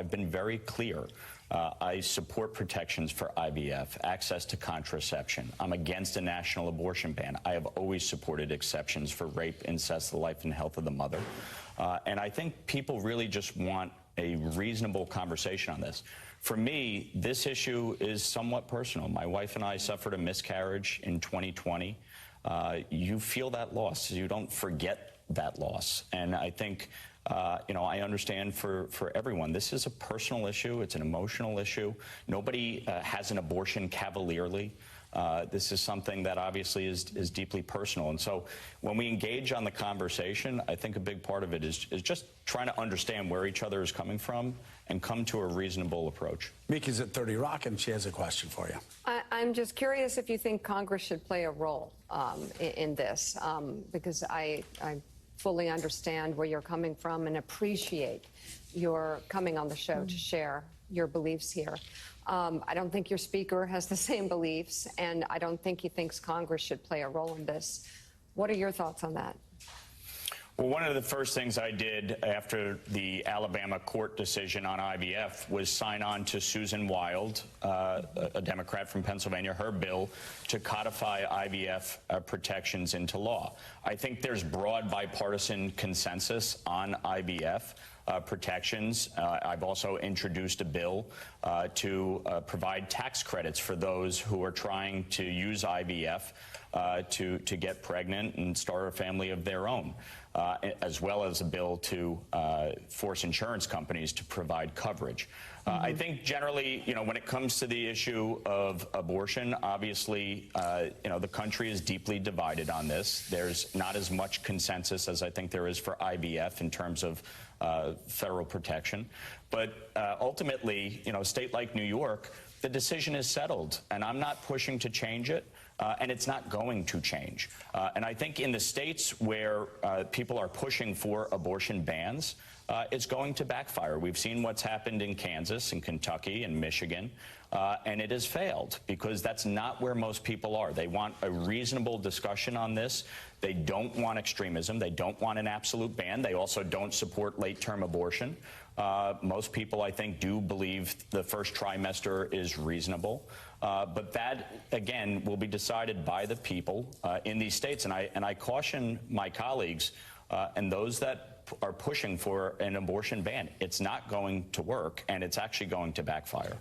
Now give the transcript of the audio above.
I've been very clear. I support protections for IVF, access to contraception. I'm against a national abortion ban. I have always supported exceptions for rape, incest, the life and health of the mother. And I think people really just want a reasonable conversation on this. For me, this issue is somewhat personal. My wife and I suffered a miscarriage in 2020. You feel that loss. You don't forget that loss. And I think, I understand for everyone, this is a personal issue. It's an emotional issue. Nobody has an abortion cavalierly. This is something that obviously is deeply personal. And so when we engage on the conversation, I think a big part of it is just trying to understand where each other is coming from and come to a reasonable approach. Miki's at 30 Rock, and she has a question for you. I'm just curious if you think Congress should play a role in this, because I fully understand where you're coming from and appreciate your coming on the show to share your beliefs here. I don't think your speaker has the same beliefs, and I don't think he thinks Congress should play a role in this. What are your thoughts on that? Well, one of the first things I did after the Alabama court decision on IVF was sign on to Susan Wild, a Democrat from Pennsylvania, her bill to codify IVF protections into law. I think there's broad bipartisan consensus on IVF protections. I've also introduced a bill to provide tax credits for those who are trying to use IVF to get pregnant and start a family of their own, as well as a bill to force insurance companies to provide coverage. I think generally, when it comes to the issue of abortion, obviously, the country is deeply divided on this. There's not as much consensus as I think there is for IVF in terms of federal protection. But ultimately, a state like New York, the decision is settled, and I'm not pushing to change it, and it's not going to change. And I think in the states where people are pushing for abortion bans, it's going to backfire. We've seen what's happened in Kansas and Kentucky and Michigan, and it has failed because that's not where most people are. They want a reasonable discussion on this. They don't want extremism. They don't want an absolute ban. They also don't support late-term abortion. Most people, I think, do believe the first trimester is reasonable. But that, again, will be decided by the people in these states. And I caution my colleagues and those that are pushing for an abortion ban. It's not going to work, and it's actually going to backfire.